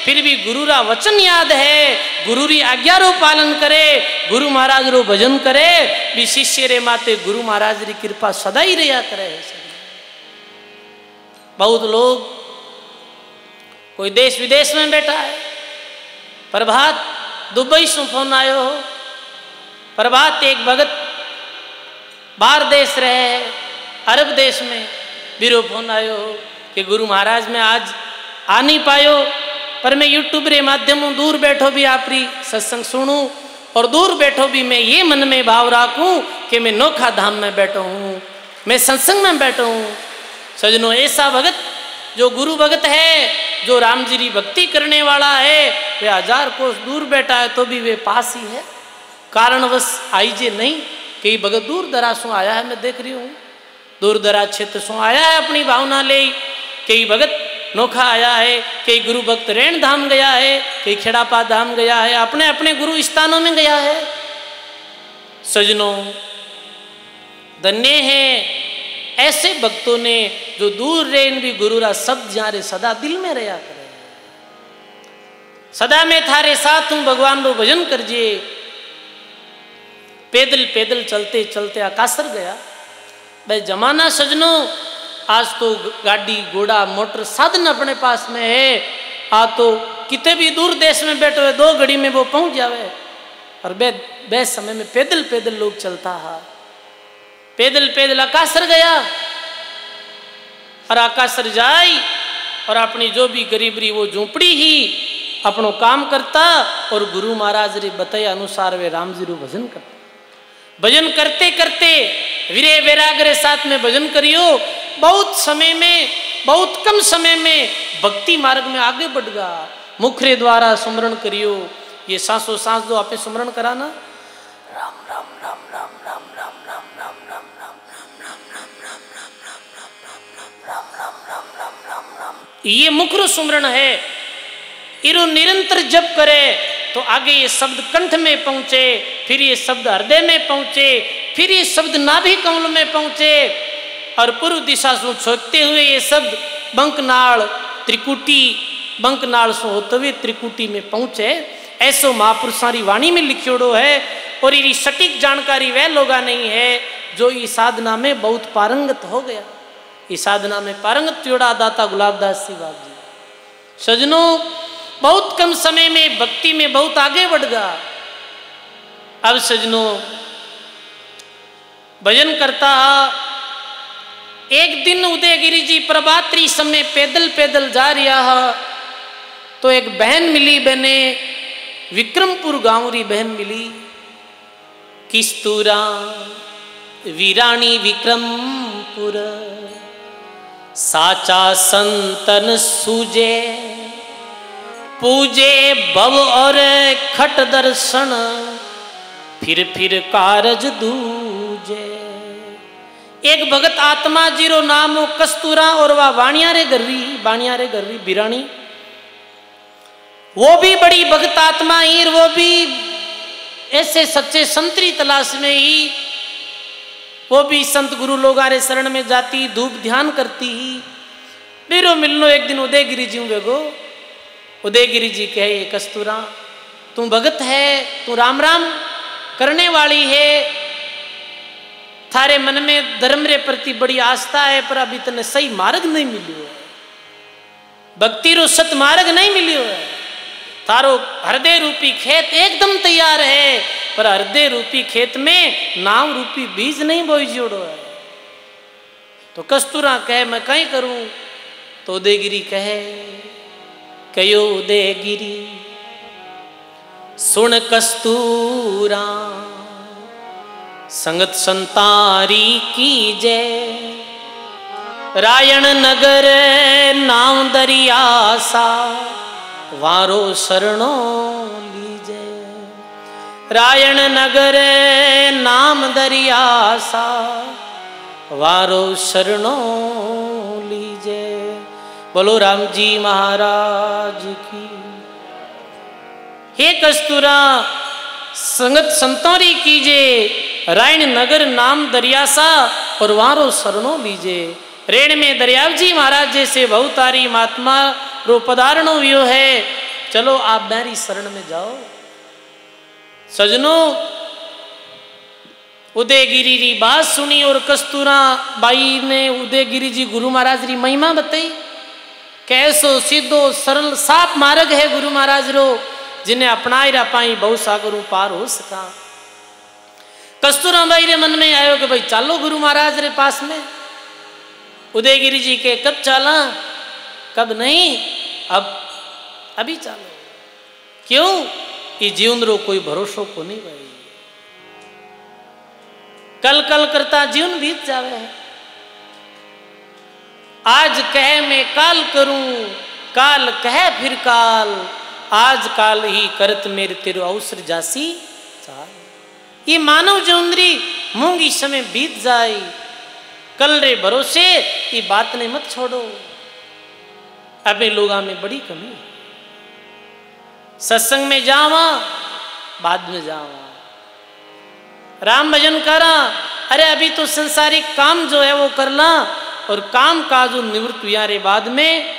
फिर भी गुरु रा वचन याद है, गुरु री आज्ञा रो पालन करे, गुरु महाराज रो भजन करे, भी शिष्य रे माते गुरु महाराज री कृपा सदा ही रहा करे। बहुत लोग कोई देश विदेश में बैठा है, प्रभात दुबई से फोन आयो हो, प्रभात एक भगत बाहर देश रहे अरब देश में, बिरो फोन आयो हो कि गुरु महाराज में आज आ नहीं पायो, पर मैं यूट्यूब रे माध्यम दूर बैठो भी आपरी सत्संग सुनूं, और दूर बैठो भी मैं ये मन में भाव रखूं कि मैं नोखा धाम में बैठो हूँ, मैं सत्संग में बैठो हूँ। सजनों, ऐसा भगत जो गुरु भगत है, जो राम जी की भक्ति करने वाला है, वे 1000 कोस दूर बैठा है तो भी वे पास ही है। कारणवश आईजे नहीं, कई भगत दूर दराज से आया है, मैं देख रही हूँ दूर दराज क्षेत्र से आया है अपनी भावना ले। कई भगत नोखा आया है, कई गुरु भक्त रैन धाम गया है, कई खेड़ापा धाम गया है, अपने अपने गुरु स्थानों में गया है। सजनों, धन्य है ऐसे भक्तों ने जो दूर रेन भी गुरु रा शब्द जारे सदा दिल में रहा करे। सदा में थारे साथ हूं भगवान रो भजन करजे। पैदल पैदल चलते चलते आकाशर गया। भाई जमाना सजनों, आज तो गाड़ी घोड़ा मोटर साधन अपने पास में है, आ तो कितने भी दूर देश में बैठे हुए 2 घड़ी में वो पहुंच जावे, और बे समय में पैदल पैदल लोग चलता है। पैदल पैदल आकाशर गया, और आकाशर जाई और अपनी जो भी गरीबरी वो झोंपड़ी ही अपनो काम करता और गुरु महाराज रे बताया अनुसार वे राम जी रो भजन करता। भजन करते करते वीरे वैराग्य साथ में भजन करियो, बहुत समय में, बहुत कम समय में भक्ति मार्ग में आगे बढ़ गया। मुखरे द्वारा सुमरण करियो, ये सांसों सांस जो आपने सुमरण करा ना, राम राम राम राम राम राम राम राम राम राम, ये मुखरो सुमरण है। इरो निरंतर जप करे तो आगे ये शब्द कंठ में पहुंचे, फिर ये शब्द हृदय में पहुंचे, फिर ये शब्द नाभि कमल में पहुंचे और पूर्व दिशा से छोड़ते हुए ये शब्द बंकनाल त्रिकुटी, बंकनाल से होते हुए त्रिकुटी में पहुंचे। ऐसो महापुरुषारी वाणी में लिखियोड़ो है और ये सटीक जानकारी वह लोगा नहीं है जो इस साधना में बहुत पारंगत हो गया। इस साधना में पारंगत जोड़ा दाता गुलाबदास जी बाबू जी। सजनों, बहुत कम समय में भक्ति में बहुत आगे बढ़ गया। अब सजनों भजन करता, एक दिन उदयगिरी जी प्रभात्री समय पैदल पैदल जा रहा तो एक बहन मिली, बहने विक्रमपुर गांव री बहन मिली। किस्तूरा वीराणी विक्रमपुर, साचा संतन सूजे, पूजे भव और खट दर्शन, फिर कारज दूजे। एक भगत आत्मा जीरो नाम कस्तूरा और वह बाणियारे गर्री बिरानी, वो भी बड़ी भगत आत्मा ही, वो भी ऐसे सच्चे संतरी तलाश में ही, वो भी संत गुरु लोगारे शरण में जाती, धूप ध्यान करती ही। मेरो मिलनो एक दिन उदयगिरी जी बेगो, उदयगिरी जी कहे कस्तूरा तू भगत है, तू राम राम करने वाली है, थारे मन में धर्म रे प्रति बड़ी आस्था है, पर अभी तने सही मार्ग नहीं मिलियो है, भक्ति रो सत मार्ग नहीं मिलियो है। थारो हृदय रूपी खेत एकदम तैयार है, पर हृदय रूपी खेत में नाम रूपी बीज नहीं बोई जोड़ो है। तो कस्तूरा कहे मैं कहीं करूं? तो उदयगिरी कहे, कयो उदयगिरी सुन कस्तूरा, संगत संतारी की जय, रायण नगर नाम दरियासा, वारो शरणो लीजे। रायण नगर नाम दरियासा, वारो शरणो लीजे। बोलो राम जी महाराज की। हे कस्तूरा संगत संतोरी कीजे, रायण नगर नाम दरियासा और वारो शरणो लीजे। रेण में दरियाव जी महाराज जैसे बहुतारी महात्मा रो पधारणो व्यो है, चलो आप मेरी शरण में जाओ। सजनों, उदयगिरी री बात सुनी और कस्तूरा बाई ने उदयगिरी जी गुरु महाराज री महिमा बताई। कैसो सीधो सरल साफ मार्ग है गुरु महाराज रो, जिन्हें अपनाई रा पाई बहु सागरों पार हो सका। कस्तूरा बाई रे मन में आयो कि भाई चालो गुरु महाराज रे पास में। उदयगिरी जी के कब चाला, कब नहीं, अब अभी चालो। क्यों? ये जीवन रो कोई भरोसो को नहीं भाई, कल कल करता जीवन बीत जावे। आज कहे मैं काल करूं, काल कहे फिर काल, आज काल ही करत मेरे तेरो अवसर जासी चाल। ये मानव जौंदरी मूंगी समय बीत जाए, कल रे भरोसे ये बात ने मत छोड़ो। अबे लोगा में बड़ी कमी, सत्संग में जावा बाद में जावा, राम भजन करा, अरे अभी तो संसारिक काम जो है वो कर ला, और काम का जो निवृत्त हुआ रे बाद में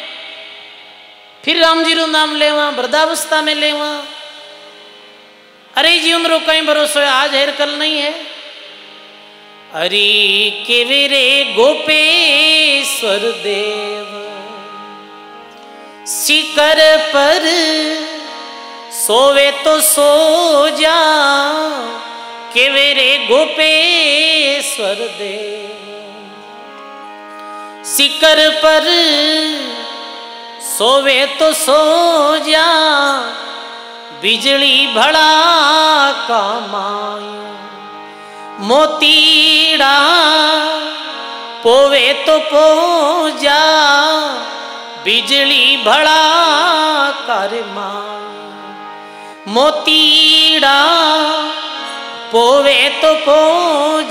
फिर राम जी रो नाम लेवा, वृद्धावस्था में लेवा। अरे जीवन रो कहीं भरोसा है, आज है कल नहीं है। अरे केवेरे गोपेश्वर देव, शिकर पर सोवे तो सो जा, केवेरे गोपेश्वर देव, शिकर पर सोवे तो सो जा बिजली भड़ा कमायो, मोतीड़ा पोवे तो पो जा बिजली भड़ा कर मायो, मोतीड़ा पोवे तो पो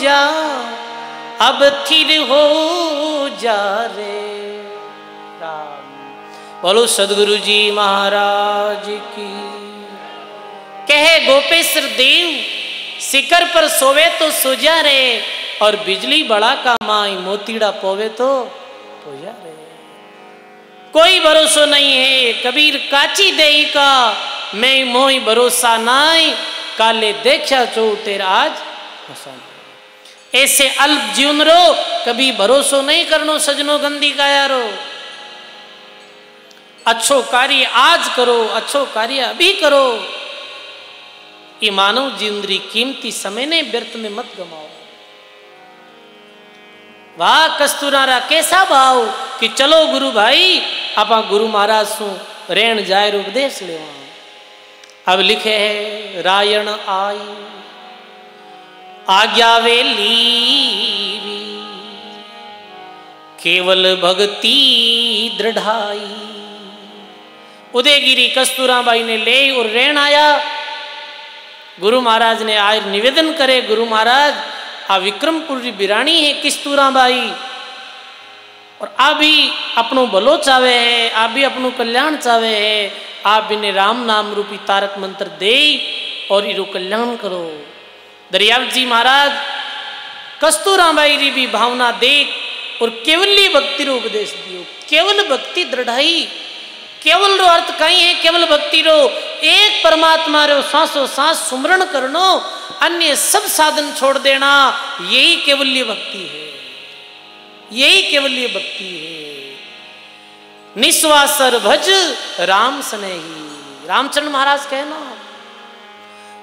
जा अब थिर हो जा रे राम। बोलो सदगुरु जी महाराज की। कहे गोपेश्वर देव शिखर पर सोवे तो सो जा रे और बिजली बड़ा का माई मोतीड़ा पोवे तो पो जा रे। कोई भरोसा नहीं है कबीर काची देई का, मैं मोई भरोसा नाई काले देखा चो तेरा आज हसन। ऐसे अल्प जीवन रो कभी भरोसो नहीं करनो सजनो गंदी का यारो। अच्छो कार्य आज करो, अच्छो कार्य अभी करो। ये मानव जीवन कीमती समय ने व्यर्थ में मत गमाओ। वाह कस्तूरारा कैसा भाव कि चलो गुरु भाई आपा गुरु महाराज सु रेण जाय उपदेश लेवा। अब लिखे है रायण आई आज्ञा वेली केवल भक्ति दृढ़ाई। उदयगिरी कस्तूराबाई ने ले और रेण आया। गुरु महाराज ने आय निवेदन करे, गुरु महाराज आ विक्रमपुर की बिरानी है कस्तूराबाई और आप भी अपनो भलो चावे है, आप भी अपनो कल्याण चावे है। आप इन्हें राम नाम रूपी तारक मंत्र दे और इरो कल्याण करो। दरियाव जी महाराज कस्तूराबाई री भी भावना देख और केवली भक्ति रो उपदेश दियो। केवल भक्ति दृढ़ाई, केवल रो अर्थ कहीं है केवल भक्ति रो एक परमात्मा रो सांसों सांस सुमरण करनो, अन्य सब साधन छोड़ देना, यही केवल्य भक्ति है, यही केवल्य भक्ति है। निस्वासर भज राम स्नेही। रामचंद्र महाराज कहना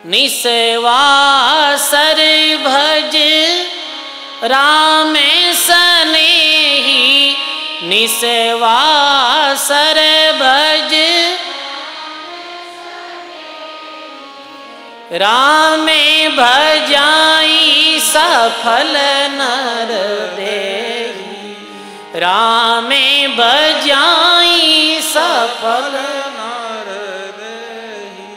निस्वासर भज राम स्नेही, निस्वासर भज राम भजाई सफल नर देहि, राम भजाई सफल नर देहि।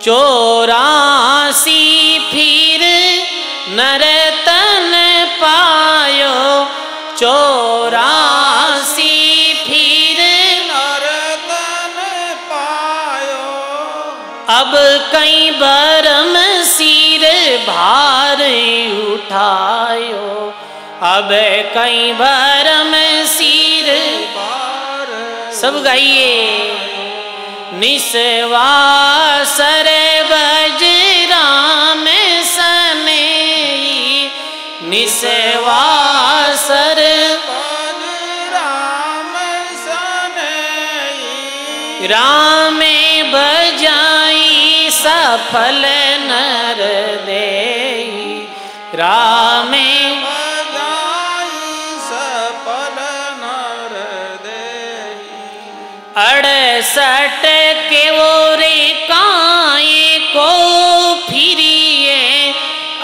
84 फिर नर तन पायो, 84 फिर नर तन पायो। अब कई बरम सिर भार उठायो, अब कई भरम सिर भार। सब गाइए। निस्वासर भज राम स्नेही, निस्वासर भज राम स्नेही। राम भजाई सफल नर देहि, राम अड़सठ के वो रे काए को फिरिए,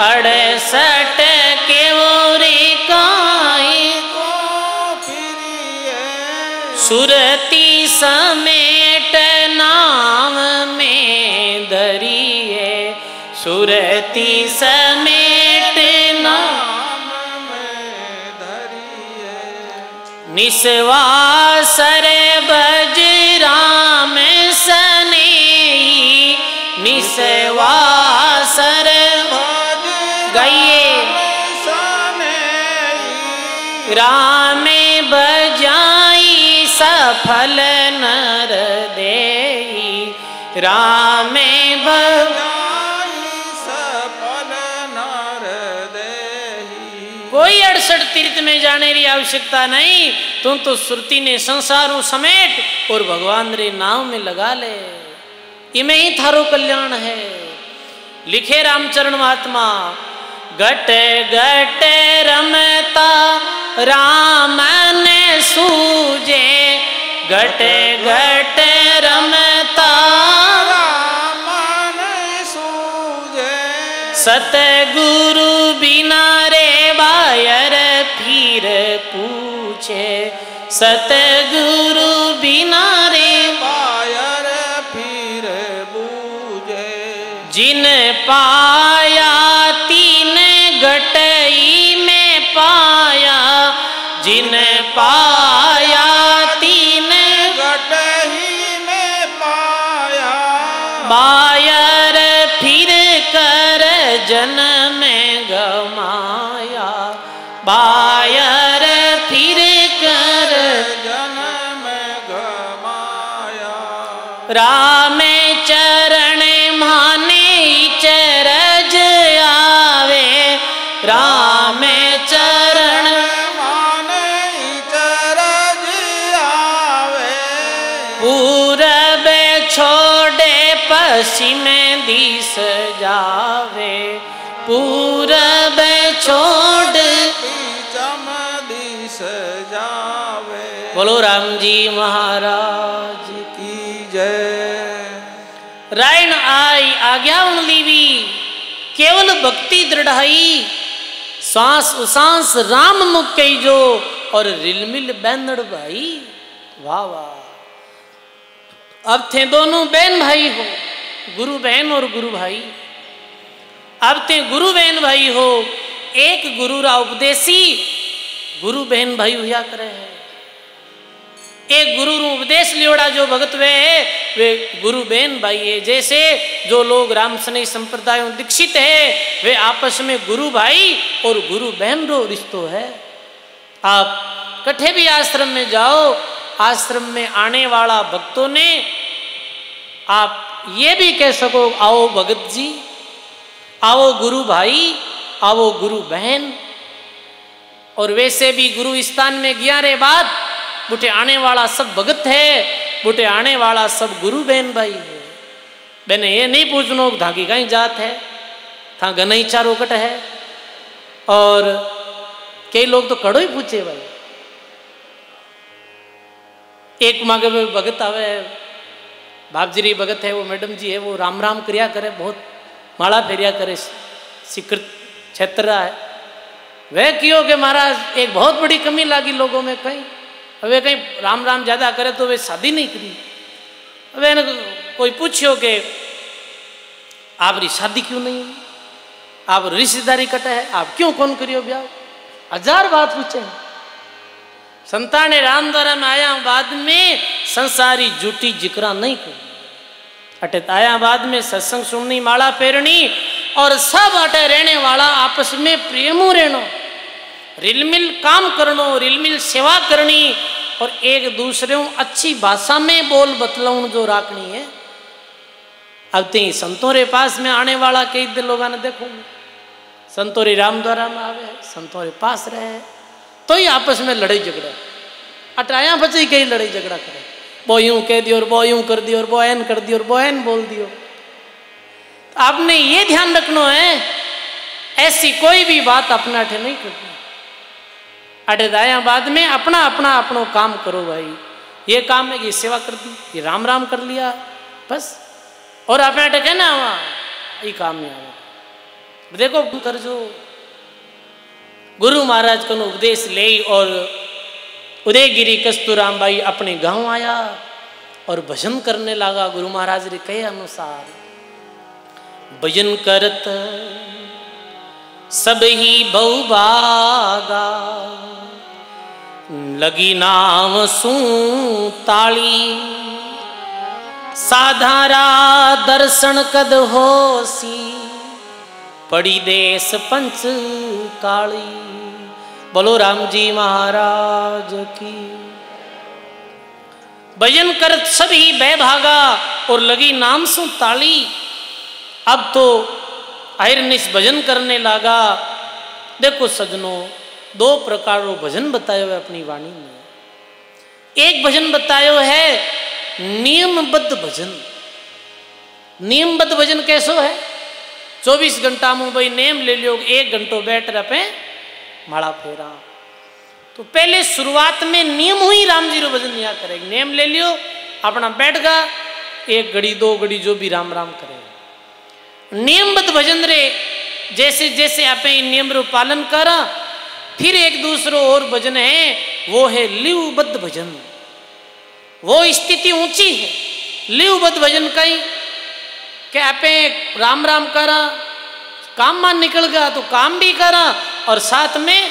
68 के वो रे काए को फिरिए। सुरती समेट नाम में धरिए, सुरती समेट नाम में धरिए। निस्वासर भज राम स्नेही, निस्वासर भज गाइए। राम भजाई सफल नर देहि, राम भजाई सफल नर देहि। कोई 68 तीर्थ में जाने की आवश्यकता नहीं, तुम तो श्रुति ने संसारों समेट और भगवान रे नाम में लगा ले, इमें ही थारो कल्याण है। लिखे रामचरण महात्मा घट घट रमता राम ने सूजे, घट घट रमता मन सूझे। सतगुरु बिना रे बायर फिर पूछे। सतगुरु बिना रे बायर फिर बूझे। जिन पाया तीन घटई में पाया। जिन पाया तीन घटही में पाया। बायर फिर कर जन्म गमाया। बायर फिर कर जन्म गमाया। राम चरण माने चरज आवे। राम चरण माने चरज आवे। पूरब छोड़े पश्चिम दिस जावे। पूरब छोड़ पीछम दिस जावे। बोलो राम जी महाराज की जय। रायण आई आज्ञावन लीवी केवल भक्ति दृढ़ाई। सांस उसांस राम मुख कही जो और रिलमिल बैंदड़ भाई। वाह वाह। अब थे दोनों बहन भाई हो, गुरु बहन और गुरु भाई। अब ते गुरु बहन भाई हो, एक गुरु रा उपदेशी गुरु बहन भाई हुआ करे है। एक गुरु रू उपदेश लियोड़ा जो भगत वे गुरु बहन भाई है। जैसे जो लोग राम सनई संप्रदायों दीक्षित है वे आपस में गुरु भाई और गुरु बहन रो रिश्तो है। आप कठे भी आश्रम में जाओ, आश्रम में आने वाला भक्तों ने आप ये भी कह सको आओ भगत जी, आओ गुरु भाई, आओ गुरु बहन। और वैसे भी गुरु स्थान में गया रे बाद बुटे आने वाला सब भगत है, बुटे आने वाला सब गुरु बहन भाई है। मैंने ये नहीं पूछनो धागी कहीं जात है, था गनई चारो कट है। और कई लोग तो कड़ो ही पूछे भाई। एक मांगे भगत आवे, बापजीरी भगत है, वो मैडम जी है, वो राम राम क्रिया करे, बहुत माला फेरिया करे, स्वीकृत क्षेत्र है। वह क्यों कि महाराज एक बहुत बड़ी कमी लागी लोगों में कहीं। वे कहीं राम राम ज्यादा करे तो वे शादी नहीं करी। वे कोई पूछो कि आपरी शादी क्यों नहीं हुई, आप रिश्तेदारी कटे है, आप क्यों कौन करियो ब्याह। 1000 बात पूछे। संतान ने राम द्वारा में आया बाद में संसारी झूठी जिक्रा नहीं कर अटे आया बाद में सत्संग सुननी माला फेरनी और सब अटे रहने वाला आपस में प्रेमो रहनो, रिलमिल काम करनो, रिलमिल सेवा करनी और एक दूसरे को अच्छी भाषा में बोल बतलाऊं जो राखनी है। अब ते संतों रे पास में आने वाला कई दिन लोगों ने देखो संतों रे राम द्वारा में आवे, संतों रे पास रहे तो ही आपस में लड़ाई झगड़ा अटाया बच्चे ही कई लड़ाई झगड़ा करे। वो यूं कह दियो और वो यूं कर दियो और वो एन कर दियो और वो एन बोल दियो। तो आपने ये ध्यान रखना है ऐसी कोई भी बात अपना अठे नहीं करनी। अटे दाया बाद में अपना अपना अपनो काम करो भाई। ये काम है कि सेवा कर दी, ये राम राम कर लिया बस। और अपने अटे कहना वहाँ ये काम में आवा। देखो कर जो गुरु महाराज को उपदेश ले और उदयगिरी कस्तूराम भाई अपने गांव आया और भजन करने लगा। गुरु महाराज ने कहे अनुसार भजन करत सब ही बहुभागा, लगी नाम सू ताली, साधारा दर्शन कद होसी, पड़ी देश पंच काली। बोलो राम जी महाराज की। भजन करत सभी बैभागा और लगी नाम सु ताली। अब तो अहिर्निश भजन करने लगा। देखो सजनों 2 प्रकार रो भजन बतायो है अपनी वाणी में। एक भजन बतायो है नियमबद्ध भजन। नियमबद्ध भजन कैसो है? 24 घंटा में भाई नेम ले लियो, 1 घंटो बैठ रहे पे माला फेरा। तो पहले शुरुआत में नियम हुई राम जी रो भजन या करे, नियम ले लियो, अपना बैठ गा, 1 घड़ी 2 घड़ी जो भी राम राम करे। नियमबद्ध भजन रे जैसे जैसे आप नियम रो पालन करा, फिर एक दूसरो और भजन है, वो है लिवबद्ध भजन। वो स्थिति ऊंची है। लिवबद्ध भजन कहीं कि आप राम राम करा, काम मान निकल गया तो काम भी करा और साथ में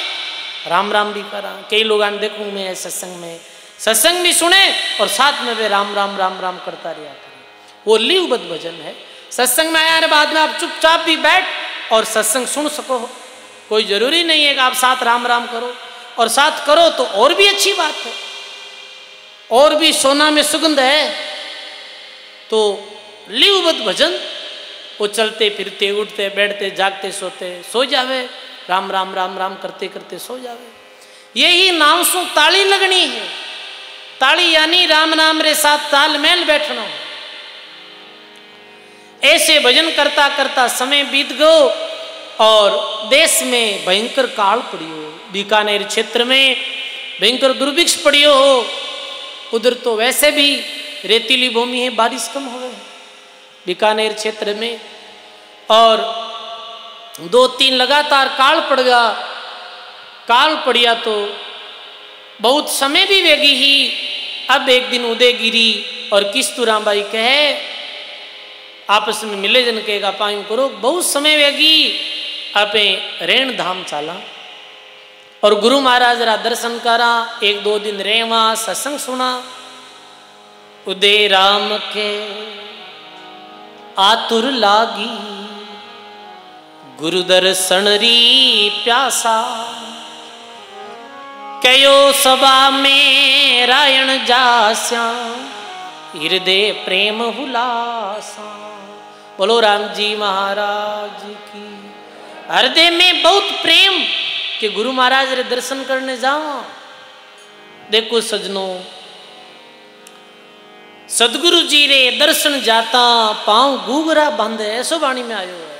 राम राम भी करा। कई लोग देखूं मैं सत्संग भी सुने और साथ में वे राम राम राम राम करता रहा करे। वो लिवबद्ध भजन है। सत्संग में आया बाद में आप चुपचाप भी बैठ और सत्संग सुन सको। कोई जरूरी नहीं है कि आप साथ राम राम करो, और साथ करो तो और भी अच्छी बात है, और भी सोना में सुगंध है। तो लिवबद्ध भजन वो चलते फिरते उठते बैठते जागते सोते सो जावे, राम राम राम राम करते करते सो जावे। यही नाम सु ताली लगनी है। ताली यानी राम नाम रे साथ तालमेल बैठना। ऐसे भजन करता करता समय बीत गयो और देश में भयंकर काल पड़ियो। बीकानेर क्षेत्र में भयंकर दुर्भिक्ष पड़ियो हो। उधर तो वैसे भी रेतीली भूमि है, बारिश कम हो गई बीकानेर क्षेत्र में, और 2-3 लगातार काल पड़ गया। काल पड़िया तो बहुत समय भी वेगी ही। अब एक दिन उदयगिरी और किस्तूराम बाई कहे आपस में मिले जन कहेगा पायु करो, बहुत समय वेगी आपे रेण धाम चाला और गुरु महाराज रा दर्शन करा। 1-2 दिन रेवा सत्संग सुना। उदय राम के आतुर लागी गुरु दर्शन री प्यासा, कयो सभा में रायण जास्या हृदय प्रेम हुलासा। बोलो राम जी महाराज की। हृदय में बहुत प्रेम कि गुरु महाराज रे दर्शन करने जाओ। देखो सजनों, सदगुरु जी रे दर्शन जाता पांव गुगरा बांधे, ऐसो वाणी में आयो है।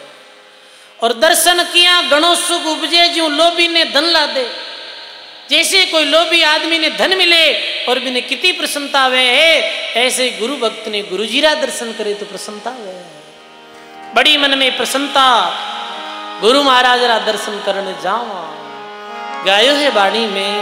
और दर्शन किया गणो सुख उपजे, जो लोभी ने धन ला दे। जैसे कोई लोभी आदमी ने धन मिले और भी ने कितनी प्रसन्नता हुए है, ऐसे गुरु भक्त ने गुरु जी रा दर्शन करे तो प्रसन्नता हुए। बड़ी मन में प्रसन्नता, गुरु महाराज रा दर्शन करने जावा। गायो है बाणी में